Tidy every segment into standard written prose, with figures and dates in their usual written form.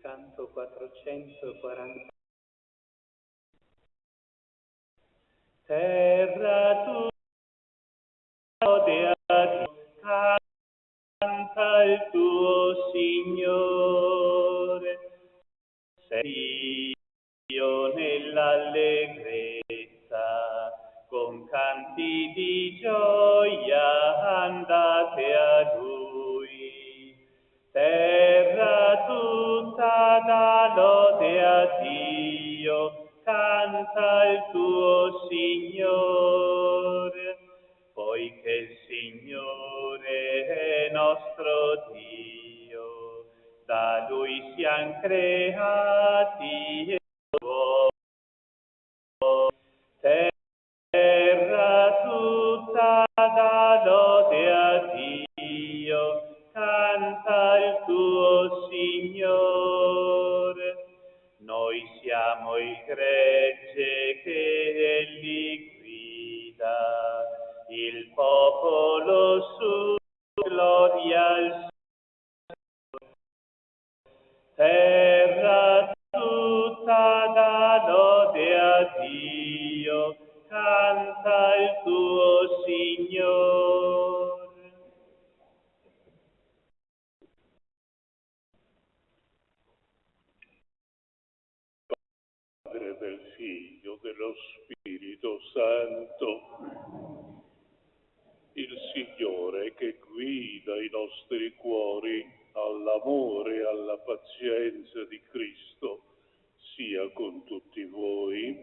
canto 440. Terra tua lode a Dio, canta il tuo Signore, sei Dio nell'allegrezza, con canti di gioia andate a Lui. Terra tutta dà lode a Dio, canta il tuo Signore, poiché il Signore è nostro Dio, da Lui siamo creati e terra tutta dà lode a Dio, canta il tuo Signore. Noi siamo il gregge che Egli guida, il popolo su gloria al Signore. Terra tutta dà lode a Dio, canta il tuo Signore. Padre, del Figlio, dello Spirito Santo, il Signore che guida i nostri cuori all'amore e alla pazienza di Cristo sia con tutti voi.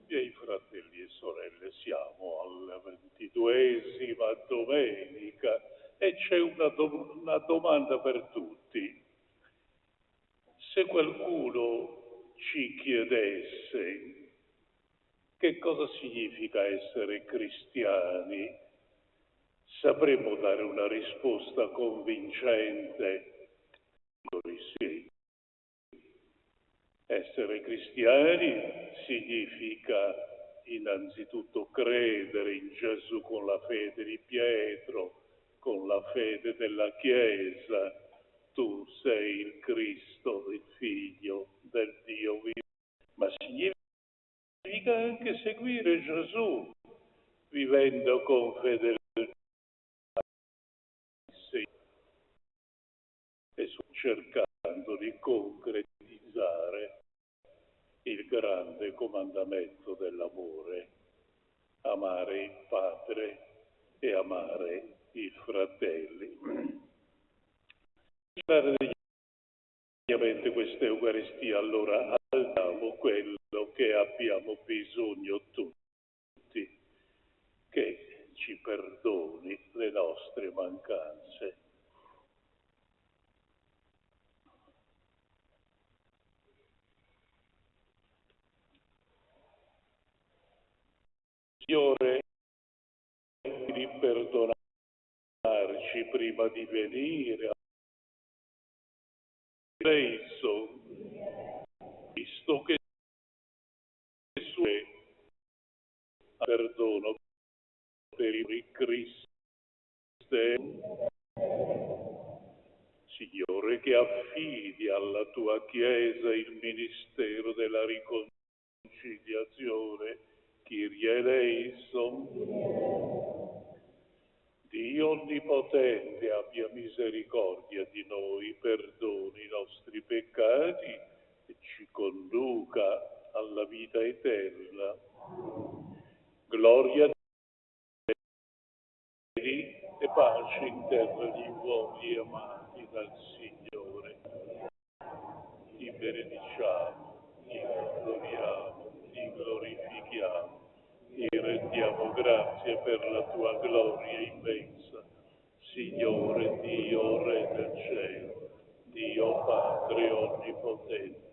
Miei fratelli e sorelle, siamo alla 22esima domenica e c'è una domanda per tutti. Se qualcuno ci chiedesse che cosa significa essere cristiani, sapremmo dare una risposta convincente. Sì. Essere cristiani significa innanzitutto credere in Gesù con la fede di Pietro, con la fede della Chiesa. Tu sei il Cristo, il Figlio del Dio vivo. Ma significa anche seguire Gesù, vivendo con fedeltà e cercando di concretizzare il grande comandamento dell'amore, amare il Padre e amare i fratelli. Ovviamente questa Eucaristia, allora abbiamo quello che abbiamo bisogno tutti, che ci perdoni le nostre mancanze. Signore, di perdonarci prima di venire a Cristo, visto che perdono per i Cristo. Signore, che affidi alla tua Chiesa il ministero della riconciliazione, Kyrie eleison. Dio Onnipotente abbia misericordia di noi, perdoni i nostri peccati e ci conduca alla vita eterna. Gloria a Dio e pace in terra agli uomini amati dal Signore. Ti benediciamo, ti adoriamo, ti glorifichiamo. Ti rendiamo grazie per la tua gloria immensa. Signore Dio, Re del cielo, Dio Padre onnipotente,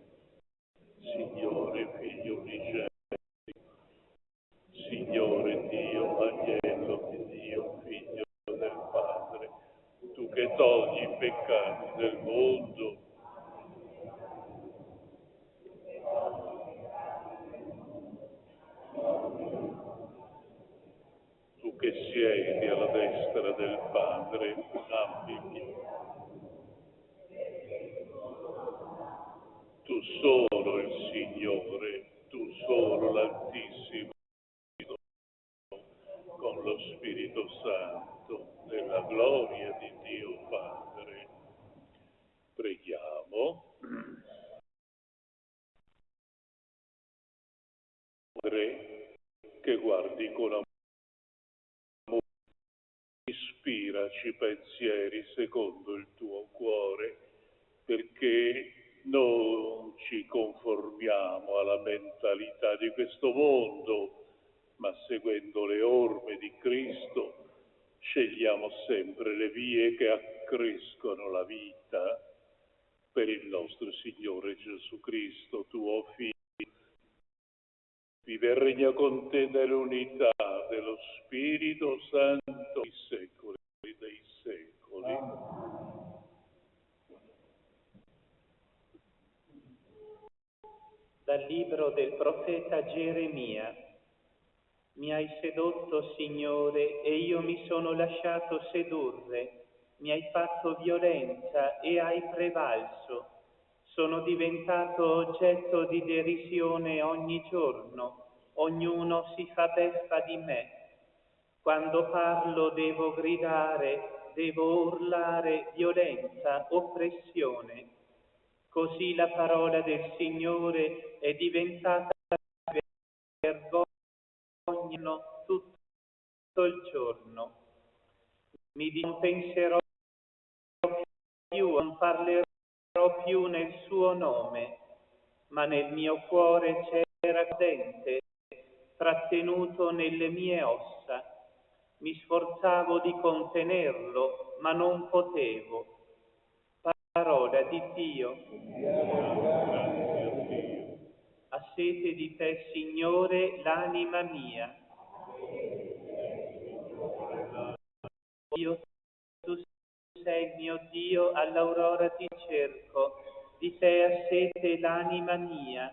Signore Figlio unigenito, Signore Dio Agnello di Dio, Figlio del Padre, tu che togli i peccati del mondo, tu che siedi alla destra del Padre, abbi pietà. tu solo il Signore, tu solo l'Altissimo, con lo Spirito Santo, nella gloria di Dio Padre. Preghiamo. Padre, che guardi con amore, ispiraci pensieri secondo il tuo cuore, perché non ci conformiamo alla mentalità di questo mondo, ma seguendo le orme di Cristo, scegliamo sempre le vie che accrescono la vita per il nostro Signore Gesù Cristo, tuo Figlio. Vive e regna con te nell'unità dello Spirito Santo i secoli dei secoli. Dal libro del profeta Geremia. Mi hai sedotto, Signore, e io mi sono lasciato sedurre. Mi hai fatto violenza e hai prevalso. Sono diventato oggetto di derisione ogni giorno. Ognuno si fa beffa di me. Quando parlo devo gridare, devo urlare violenza, oppressione. Così la parola del Signore è diventata vergogna tutto il giorno. Non penserò più, non parlerò più nel suo nome, ma nel mio cuore c'era credente, trattenuto nelle mie ossa. Mi sforzavo di contenerlo, ma non potevo. Parola di Dio. Ha sete di te, Signore, l'anima mia. Dio, tu sei il mio Dio, all'aurora ti cerco, di te ha sete l'anima mia.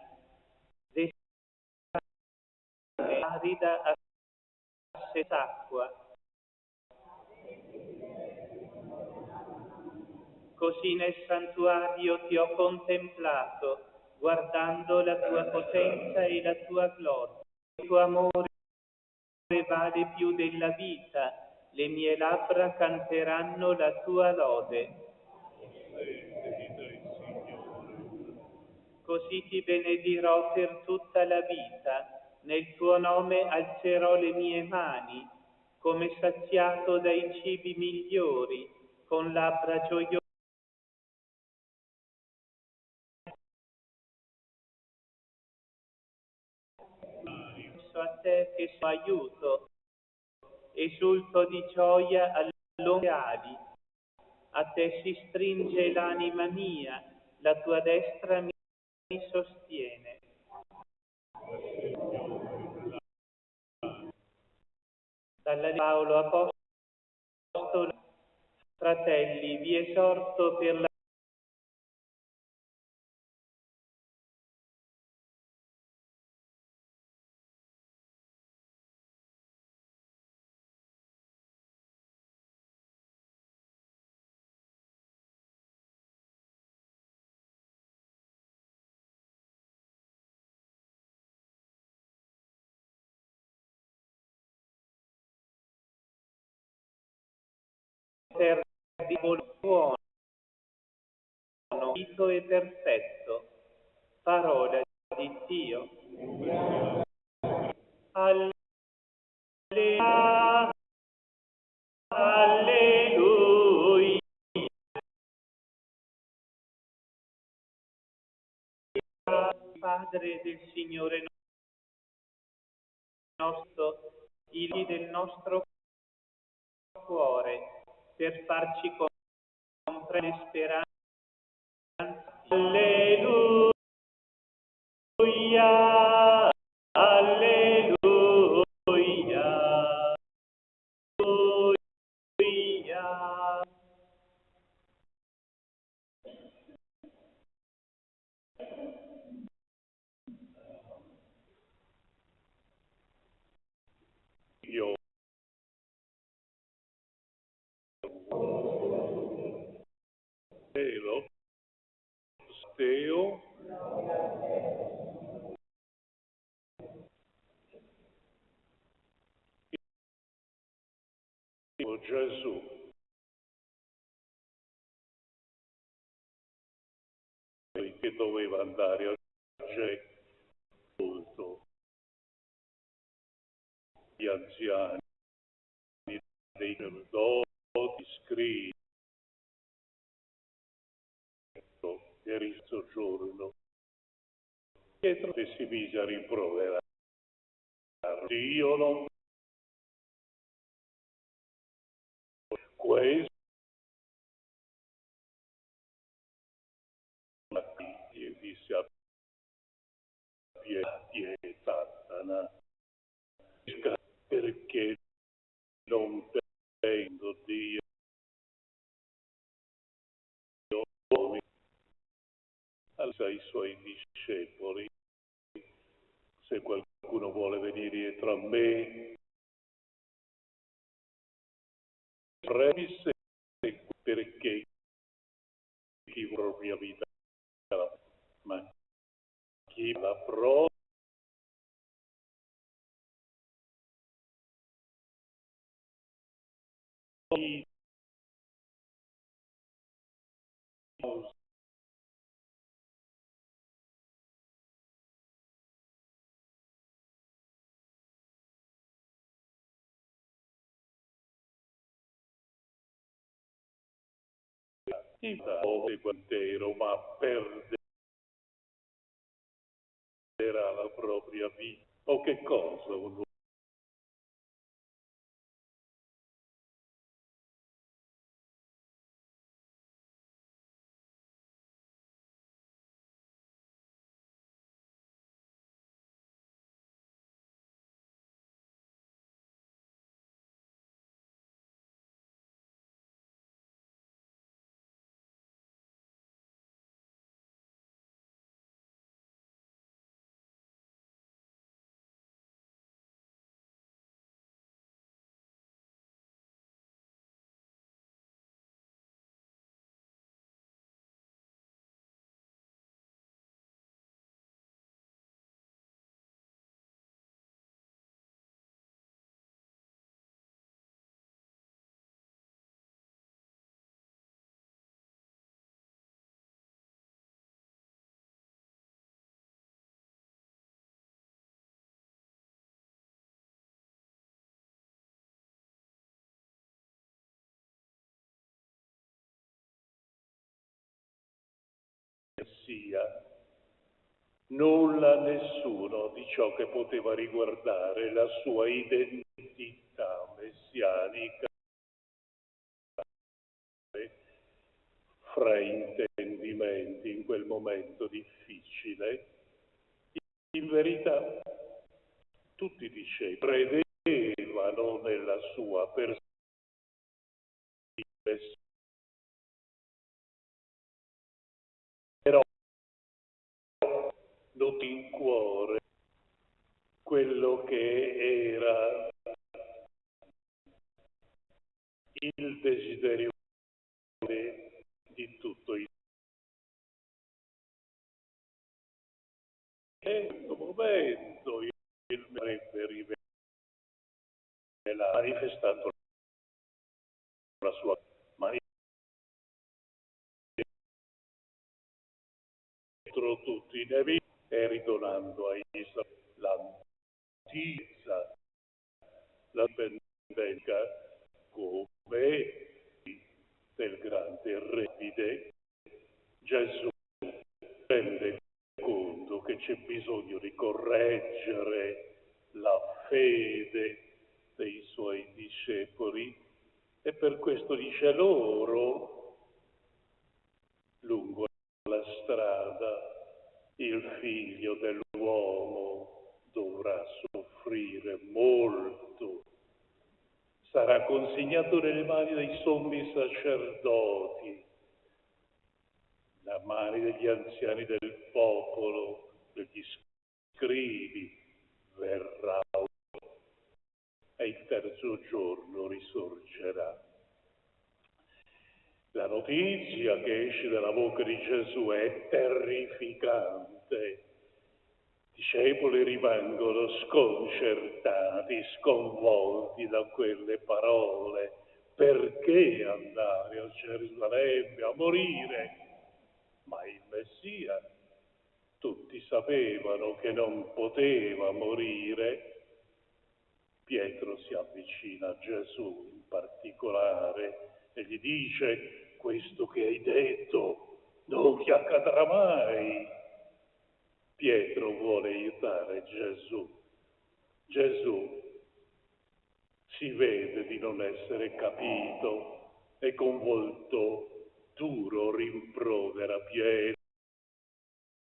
Arida a acqua. Così nel santuario ti ho contemplato, guardando la tua potenza e la tua gloria. Il tuo amore vale più della vita, le mie labbra canteranno la tua lode. Così ti benedirò per tutta la vita, nel tuo nome alzerò le mie mani, come saziato dai cibi migliori, con labbra gioiose. A te che so aiuto, esulto di gioia alle ali. A te si stringe l'anima mia, la tua destra mi sostiene. Dalla Paolo Apostolo, fratelli, vi esorto per la terra di buono, vito e perfetto, parola di Dio. Alleluia, alleluia. Padre del Signore nostro, il del nostro cuore, per farci comprendere speranza. Alleluia, alleluia, alleluia. Io Steo Gesù, che doveva andare a Gesù, gli anziani, dei sacerdoti, scrivi, per il soggiorno, Pietro che si mise a rimproverare. Io non questo e disse a Satana, perché non tendo Dio ai suoi discepoli. Se qualcuno vuole venire dietro a me, mi segue, perché chi vuole la propria vita, ma chi la prova intero, ma perderà la propria vita. O che cosa? Sia nulla, nessuno di ciò che poteva riguardare la sua identità messianica, fraintendimenti in quel momento difficile. In verità tutti i discepoli credevano nella sua persona, però non in cuore quello che era il desiderio di tutto il momento. Il avrebbe rivelato, manifestando la sua contro tutti i nemici e ridonando a Israele l'antica, la dipendenza come del grande Re. Gesù rende conto che c'è bisogno di correggere la fede dei suoi discepoli e per questo dice loro, lungo la strada, il figlio dell'uomo dovrà soffrire molto, sarà consegnato nelle mani dei sommi sacerdoti, le mani degli anziani del popolo, degli scribi, verrà e il terzo giorno risorgerà. La notizia che esce dalla bocca di Gesù è terrificante. I discepoli rimangono sconcertati, sconvolti da quelle parole, perché andare a Gerusalemme a morire? Ma il Messia, tutti sapevano che non poteva morire. Pietro si avvicina a Gesù in particolare e gli dice: questo che hai detto non ti accadrà mai. Pietro vuole aiutare Gesù. Gesù si vede di non essere capito e con volto duro rimprovera Pietro: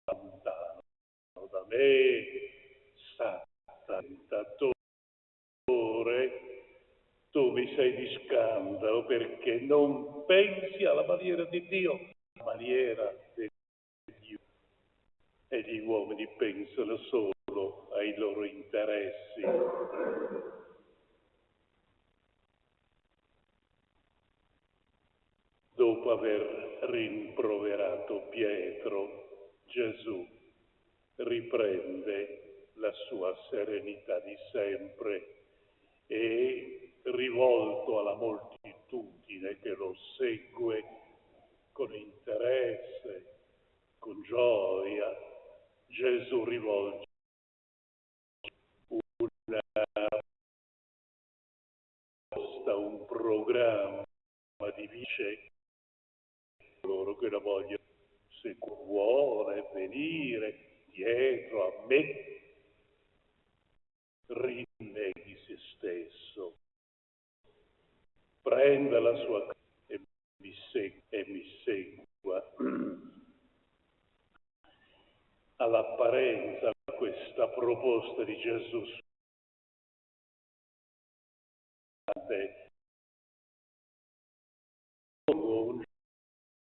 lontano da me, Satana, tu mi sei di scandalo perché non pensi alla maniera di Dio, alla maniera degli uomini. E gli uomini pensano solo ai loro interessi. Dopo aver rimproverato Pietro, Gesù riprende la sua serenità di sempre e, rivolto alla moltitudine che lo segue con interesse, con gioia, Gesù rivolge un programma di vice loro che la vogliono, se vuole venire dietro a me, rinneghi se stesso, prenda la sua croce e mi segua. All'apparenza questa proposta di Gesù un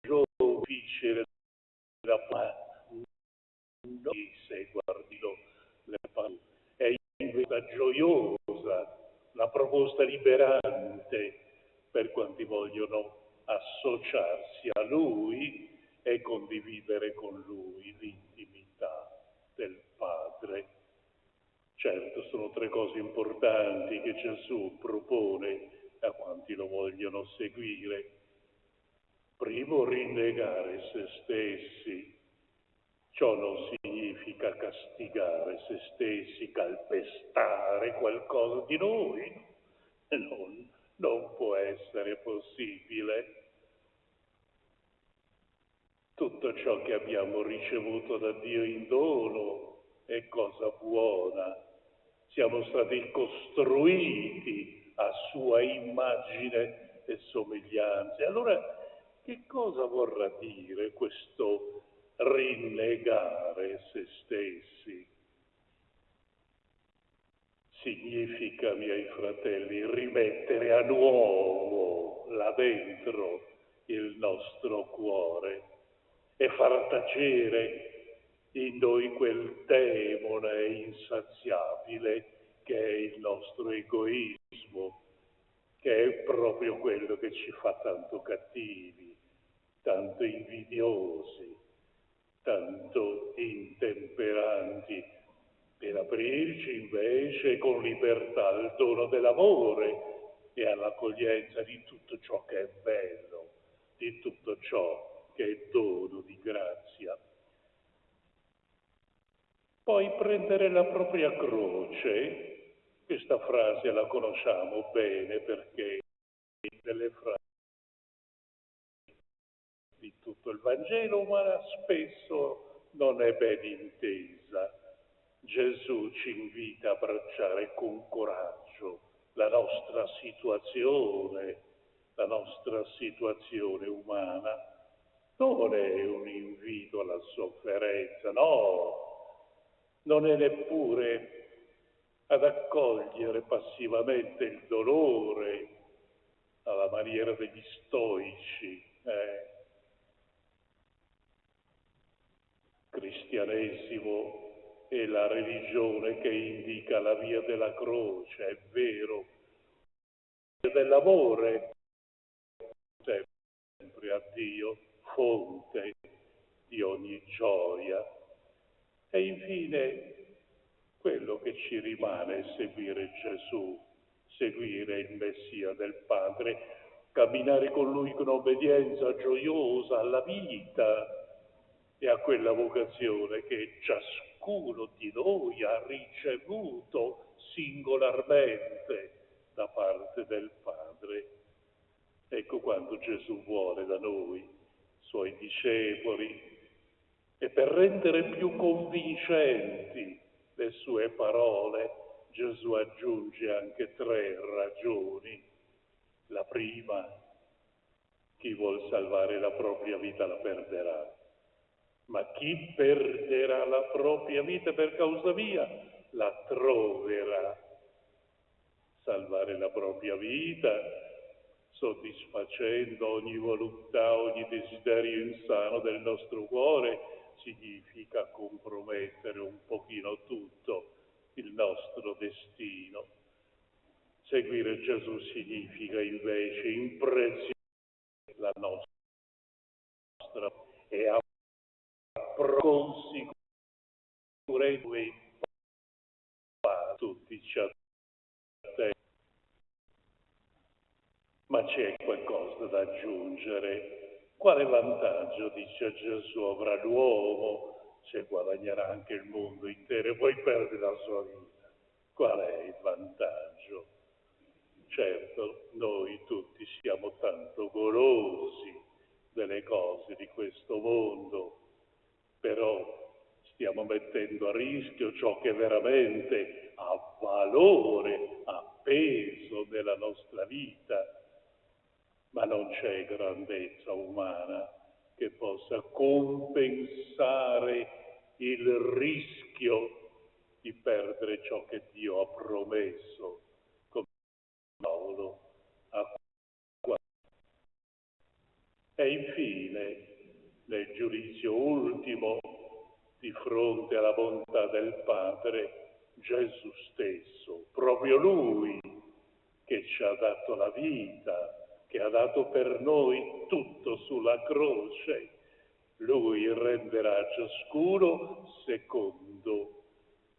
gioco difficile da fare, non se guardino le parole, è invece gioiosa, la proposta liberante per quanti vogliono associarsi a Lui e condividere con Lui l'intimità del Padre. Certo, sono tre cose importanti che Gesù propone a quanti lo vogliono seguire. Primo, rinnegare se stessi. Ciò non significa castigare se stessi, calpestare qualcosa di noi. Non può essere possibile. Tutto ciò che abbiamo ricevuto da Dio in dono è cosa buona. Siamo stati costruiti a sua immagine e somiglianza. Allora, che cosa vorrà dire questo rinnegare se stessi? Significa, miei fratelli, rimettere a nuovo là dentro il nostro cuore e far tacere in noi quel demone insaziabile che è il nostro egoismo, che è proprio quello che ci fa tanto cattivi, tanto invidiosi, tanto intemperanti, per aprirci invece con libertà al dono dell'amore e all'accoglienza di tutto ciò che è bello, di tutto ciò che è dono di grazia. Poi prendere la propria croce, questa frase la conosciamo bene perché nelle frasi di tutto il Vangelo, ma spesso non è ben intesa. Gesù ci invita a abbracciare con coraggio la nostra situazione umana. Non è un invito alla sofferenza, no, non è neppure ad accogliere passivamente il dolore alla maniera degli stoici. Cristianesimo è la religione che indica la via della croce, è vero, dell'amore, sempre a Dio, fonte di ogni gioia. E infine quello che ci rimane è seguire Gesù, seguire il Messia del Padre, camminare con Lui con obbedienza gioiosa alla vita e a quella vocazione che ciascuno di noi ha ricevuto singolarmente da parte del Padre. Ecco quanto Gesù vuole da noi, Suoi discepoli, e per rendere più convincenti le sue parole, Gesù aggiunge anche 3 ragioni. La prima, chi vuol salvare la propria vita la perderà, ma chi perderà la propria vita per causa mia la troverà. Salvare la propria vita, soddisfacendo ogni volontà, ogni desiderio insano del nostro cuore, significa compromettere un pochino tutto il nostro destino. Seguire Gesù significa invece impreziosire la nostra e con sicurezza tutti ci attendono. Ma c'è qualcosa da aggiungere. Quale vantaggio, dice Gesù, avrà l'uomo se guadagnerà anche il mondo intero e poi perde la sua vita? Qual è il vantaggio? Certo, noi tutti siamo tanto golosi delle cose di questo mondo, però stiamo mettendo a rischio ciò che veramente ha valore, ha peso nella nostra vita, ma non c'è grandezza umana che possa compensare il rischio di perdere ciò che Dio ha promesso, come Paolo ha. E infine, nel giudizio ultimo, di fronte alla bontà del Padre, Gesù stesso, proprio Lui che ci ha dato la vita, che ha dato per noi tutto sulla croce, Lui renderà a ciascuno secondo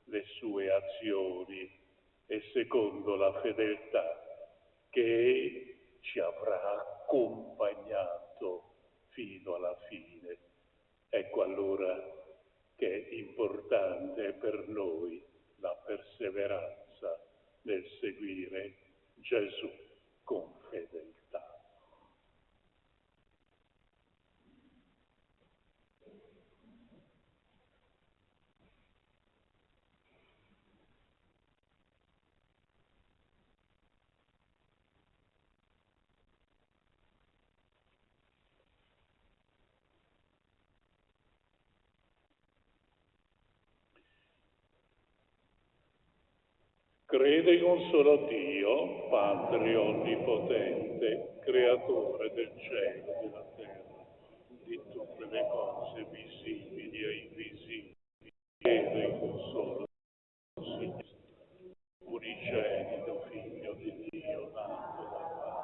le sue azioni e secondo la fedeltà che ci avrà accompagnato fino alla fine. Ecco allora che è importante per noi la perseveranza nel seguire Gesù con fedeltà. Crede in un solo Dio, Padre Onnipotente, Creatore del cielo e della terra, di tutte le cose visibili e invisibili. Crede in un solo Signore, unigenito Figlio di Dio, nato dal Padre.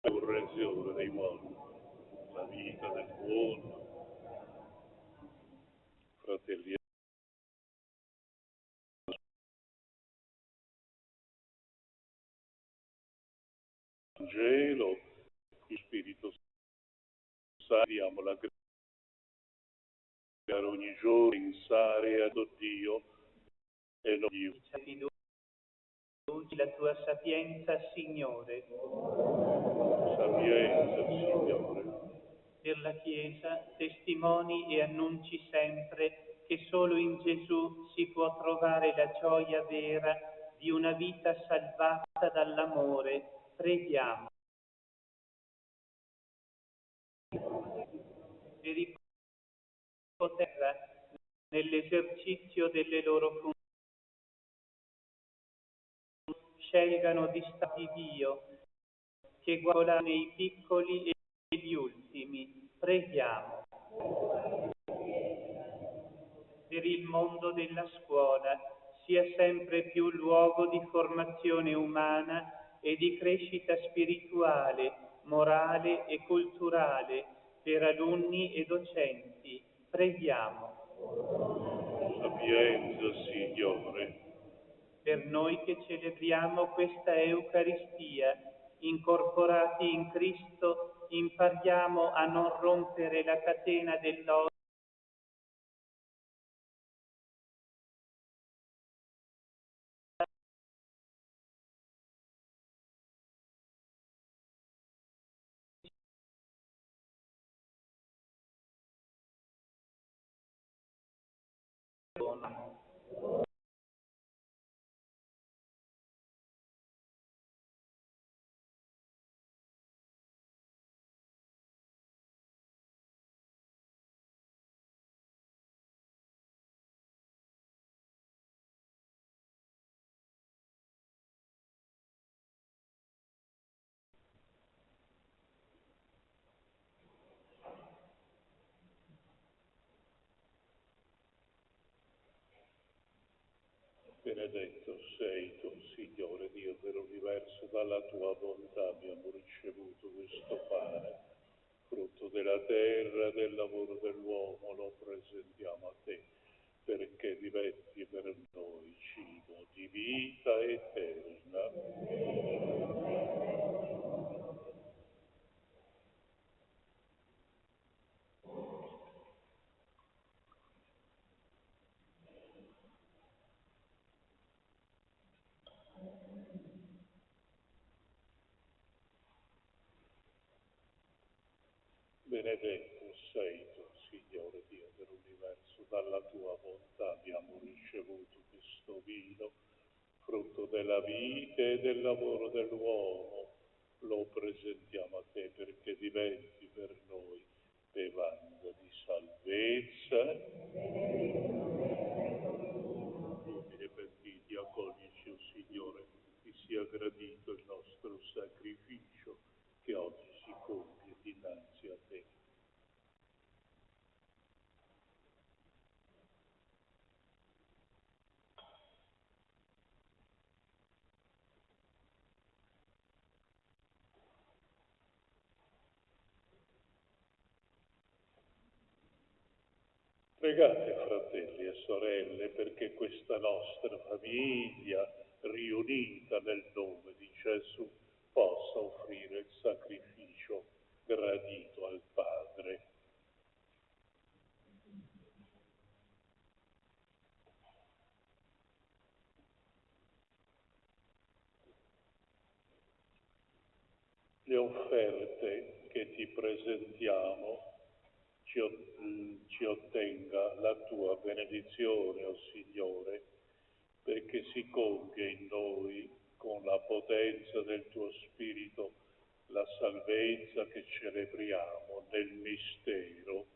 Correzione dei mondi, la vita del buono, Vangelo, il Spirito Santo, diamo la grazia ogni giorno pensare ad Dio e non Dio. La tua sapienza, Signore. Sapienza, Signore. Per la Chiesa, testimoni e annunci sempre che solo in Gesù si può trovare la gioia vera di una vita salvata dall'amore. Preghiamo. Per i poter nell'esercizio delle loro funzioni scelgano di stare di Dio, che guarda nei piccoli e gli ultimi. Preghiamo. Per il mondo della scuola sia sempre più luogo di formazione umana e di crescita spirituale, morale e culturale per alunni e docenti. Preghiamo. Sapienza, Signore. Per noi che celebriamo questa Eucaristia, incorporati in Cristo, impariamo a non rompere la catena dell'odio Benedetto sei tu, Signore Dio dell'universo, dalla tua bontà abbiamo ricevuto questo pane, frutto della terra, del lavoro dell'uomo, lo presentiamo a te, perché diventi per noi cibo di vita eterna. Benedetto sei tu, Signore Dio dell'universo, dalla tua bontà abbiamo ricevuto questo vino, frutto della vita e del lavoro dell'uomo, lo presentiamo a te perché diventi per noi bevanda di salvezza. E pentiti, accoglici, o Signore, ti sia gradito il nostro sacrificio che oggi si compie dinanzi a te. Pregate, fratelli e sorelle, perché questa nostra famiglia, riunita nel nome di Gesù, possa offrire il sacrificio gradito al Padre. Le offerte che ti presentiamo ci ottenga la tua benedizione, o Signore, perché si compia in noi, con la potenza del tuo Spirito, la salvezza che celebriamo nel mistero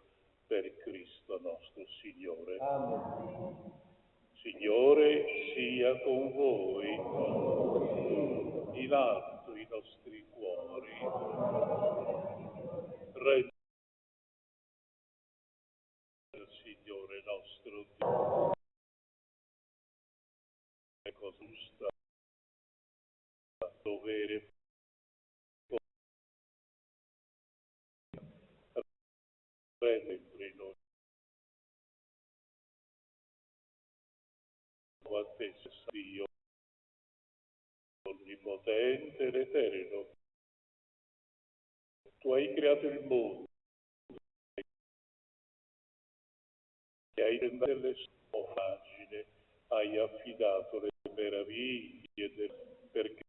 per Cristo nostro Signore. Amen. Signore sia con voi, in alto i nostri cuori, regna il Signore nostro Dio, è cosa giusta, dovere, sempre noi, a te, Dio, onnipotente ed eterno, Tu hai creato il mondo, e hai inventato le sue pagine, hai affidato le meraviglie perché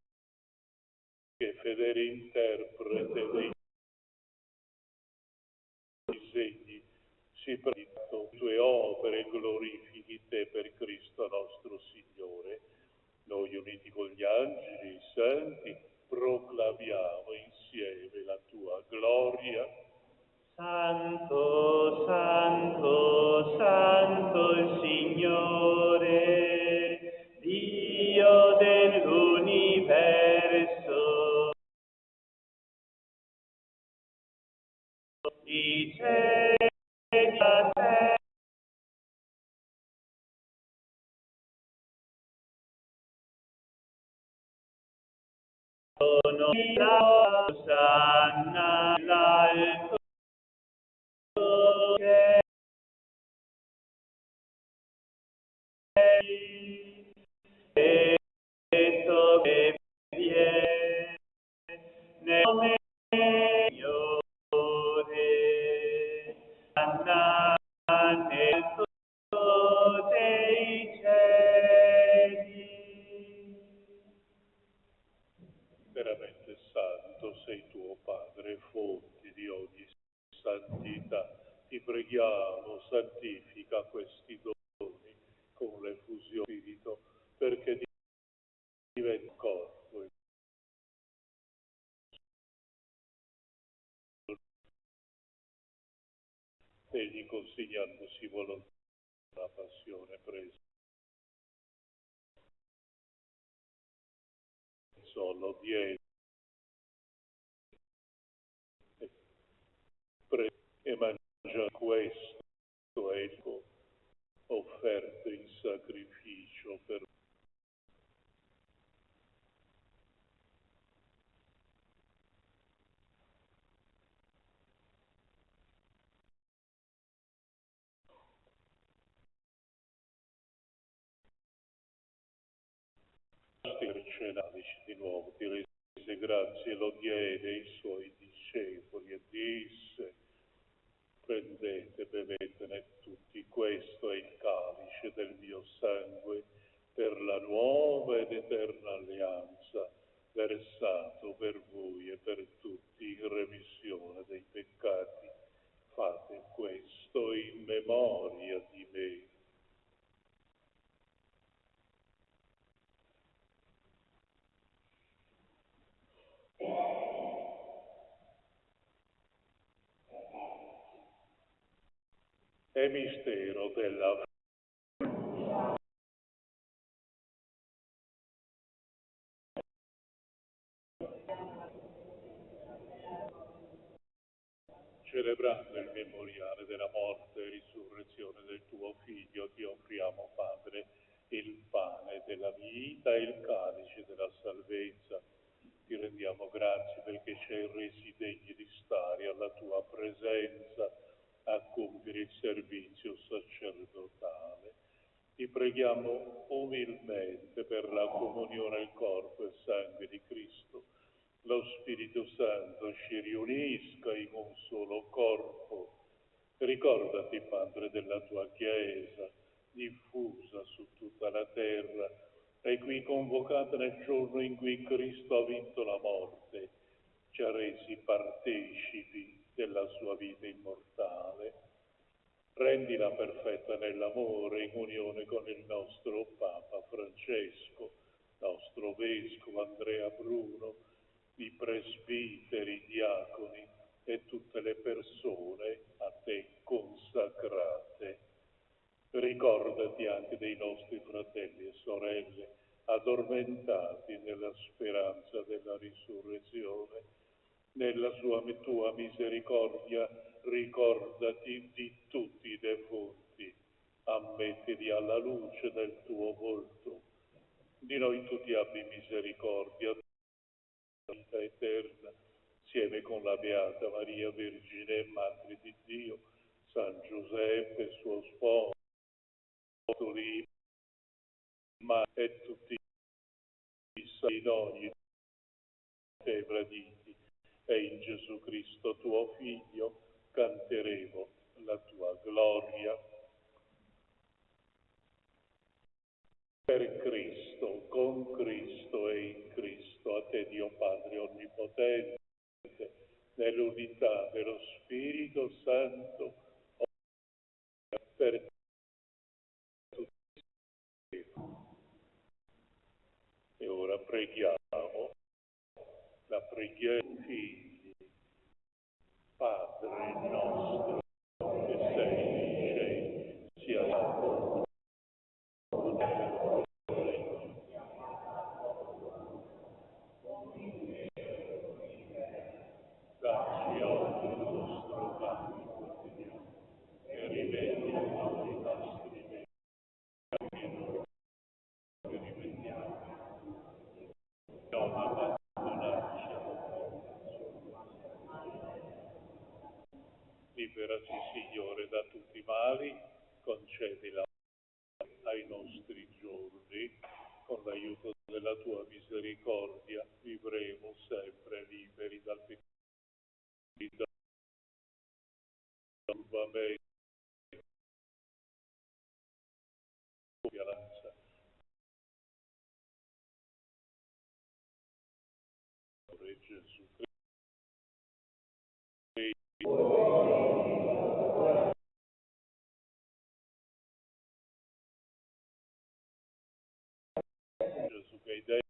fedele interprete dei disegni si presentano le tue opere, glorifichi te per Cristo nostro Signore. Noi uniti con gli angeli e i santi proclamiamo insieme la tua gloria. Santo, santo, santo il Signore, Dio dell'universo. I cieli e la terra sono la Osanna l'alto Cristo che viene nel nome del Signore, Anna nel tutto dei cieli. Veramente santo sei tuo Padre, fonte di ogni santità. Ti preghiamo, santifica questi doni con l'effusione dello Spirito, perché diventi corpo egli consegnandosi volontariamente la passione presa solo diede e mangia questo ecco offerto in sacrificio per cenalici di nuovo, ti rese grazie, lo diede ai suoi discepoli e disse: prendete, bevetene tutti, questo è il calice del mio sangue per la nuova ed eterna alleanza, versato per voi e per tutti in remissione dei peccati. Fate questo in memoria di me. È mistero della celebrando il memoriale della morte e risurrezione del tuo Figlio, ti offriamo, Padre, il pane della vita e il calice della salvezza. Ti rendiamo grazie perché ci hai resi degni di stare alla tua presenza a compiere il servizio sacerdotale. Ti preghiamo umilmente per la comunione al corpo e sangue di Cristo. Lo Spirito Santo ci riunisca in un solo corpo. Ricordati, Padre, della tua Chiesa, diffusa su tutta la terra, e qui convocata nel giorno in cui Cristo ha vinto la morte, ci ha resi partecipi della sua vita immortale. Rendila perfetta nell'amore, in unione con il nostro Papa Francesco, nostro Vescovo Andrea Bruno, i presbiteri, i diaconi e tutte le persone a te consacrate. Ricordati anche dei nostri fratelli e sorelle addormentati nella speranza della risurrezione. Nella sua tua misericordia ricordati di tutti i defunti, ammettili alla luce del tuo volto. Di noi tutti abbi misericordia, vita eterna, insieme con la Beata Maria, Vergine e Madre di Dio, San Giuseppe, suo sposo, ma e tutti i santi in ogni te graditi, e in Gesù Cristo tuo Figlio canteremo la tua gloria. Per Cristo, con Cristo e in Cristo, a te Dio Padre Onnipotente, nell'unità dello Spirito Santo, per tutti. E ora preghiamo la preghiera dei figli. Padre nostro che sei nei cieli, sia lodato dacci oggi il nostro pane quotidiano e rimetti i nostri debiti che rimettiamo, non abbandonarci liberaci, Signore, da tutti i mali, concedi la ai nostri giorni, con l'aiuto della tua misericordia, vivremo sempre liberi dal peccato, dal turbamento, violenza. Signore Gesù Gesù che hai detto,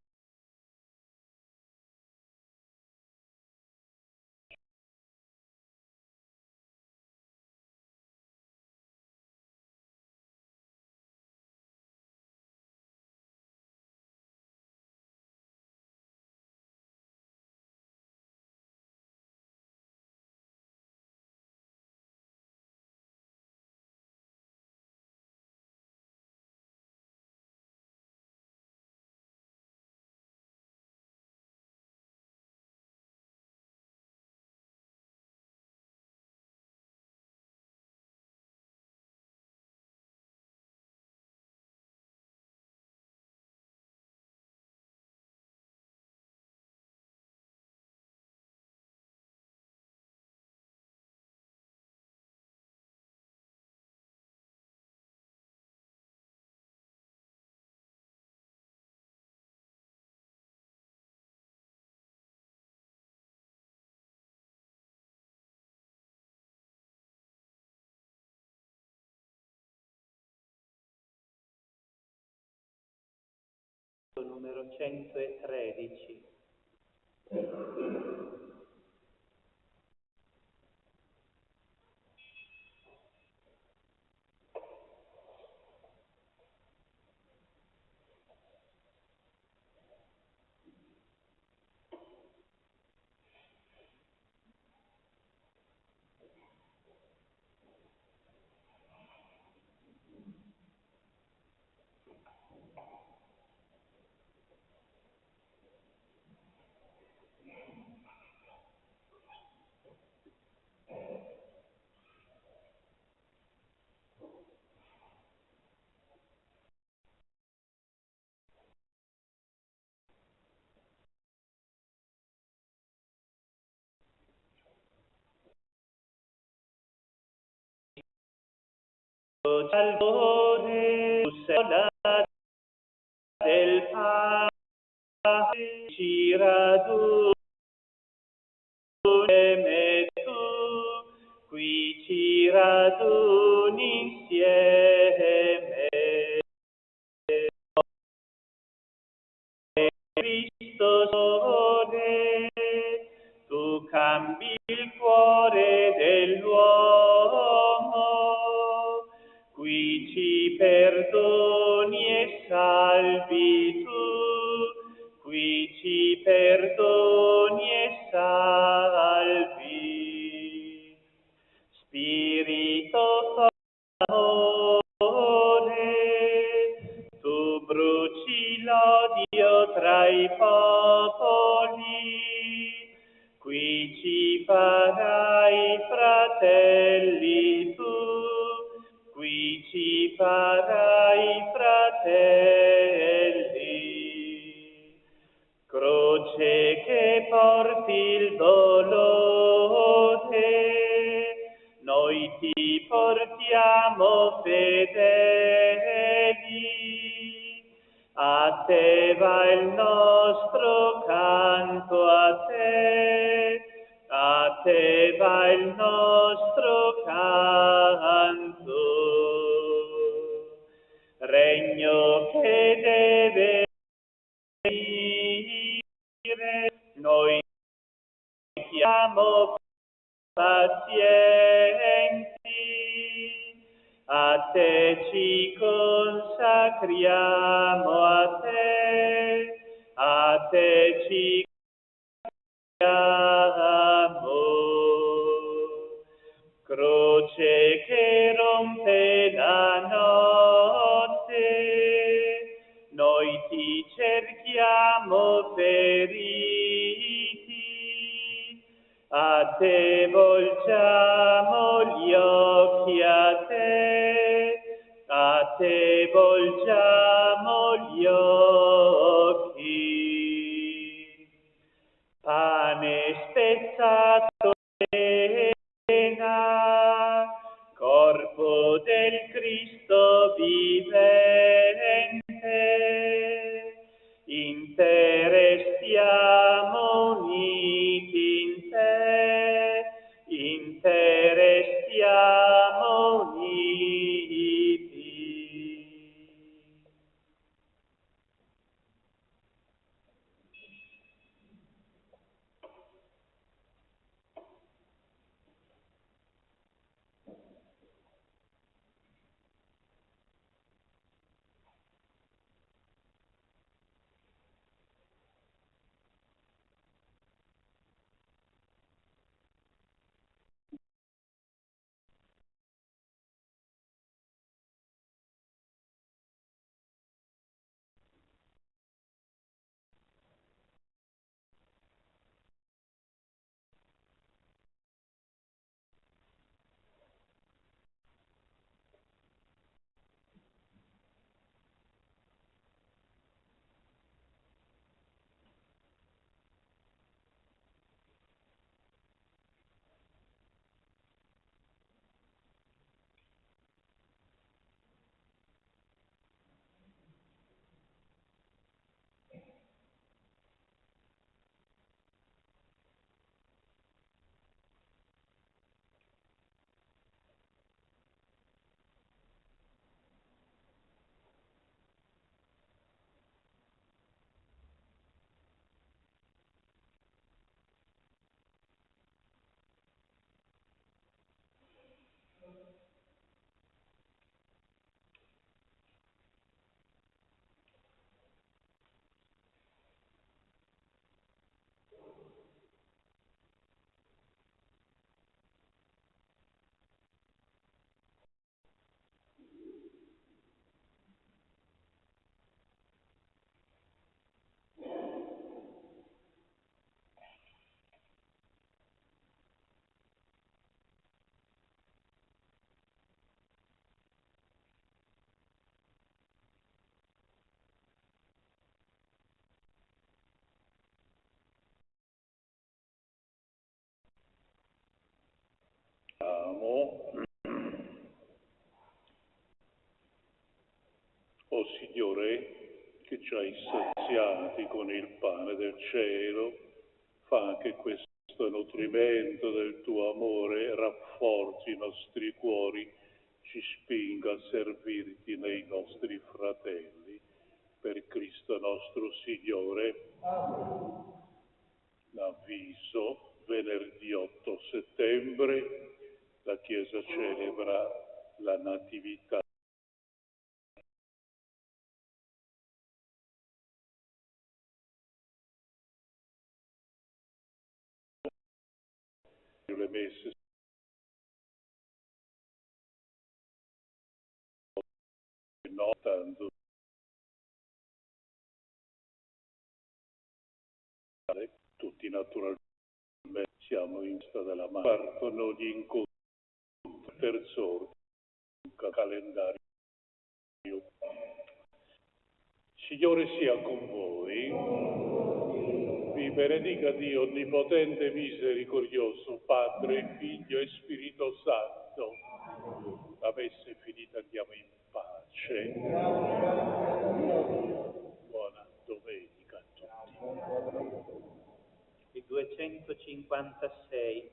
numero 113. Salvore, sola del Padre, ci raduni tu, qui ci raduni insieme. Cristo Sole, tu cambi il cuore dell'uomo, qui ci perdoni e salvi tu, qui ci perdoni e salvi. Spirito d'amore, tu bruci l'odio tra i popoli, qui ci farai fratelli tu, qui ci farai fratelli. Croce che porti il dolore siamo fedeli. A te va il nostro canto, a te va il nostro canto. Regno che deve venire, noi siamo pazienti, a te ci consacriamo, a te ci consacriamo. Croce che rompe la notte, noi ti cerchiamo feriti, a te volgiamo gli occhi, a te volgiamo gli occhi. Pane spezzato e cena, corpo del Cristo vivente, in te restiamo uniti, in te restiamo uniti. O Signore, che ci hai saziati con il pane del cielo, fa che questo nutrimento del tuo amore rafforzi i nostri cuori, ci spinga a servirti nei nostri fratelli. Per Cristo nostro Signore. Amen. Avviso, venerdì 8 settembre, la Chiesa celebra la Natività. Le messe notando tutti naturalmente siamo in vista della mano, partono gli incontri per sorte, un calendario. Signore sia con voi, vi benedica Dio Onnipotente e Misericordioso, Padre, Figlio e Spirito Santo. La messa è finita, andiamo in pace. Buona domenica a tutti. Il 256.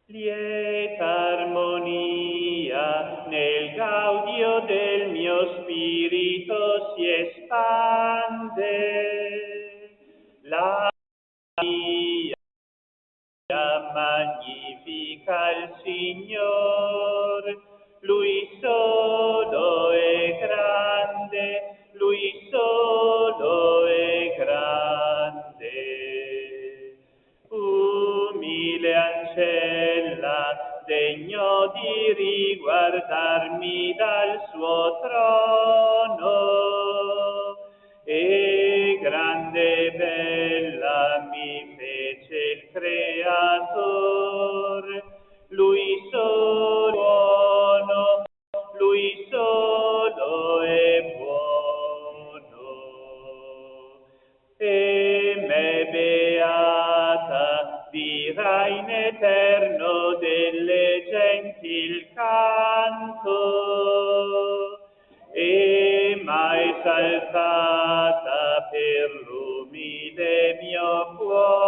Lieta armonia nel gaudio del mio spirito si espande. La mia magnifica il Signor, Lui solo è grande, Lui solo è grande. Umile ancella, degno di riguardarmi dal suo trono, e grande e bella mi fece il Creator, Lui solo è buono, Lui solo è buono. E me beata dirà in eterno delle genti il canto, e m'ha esaltata per l'umile mio cuore.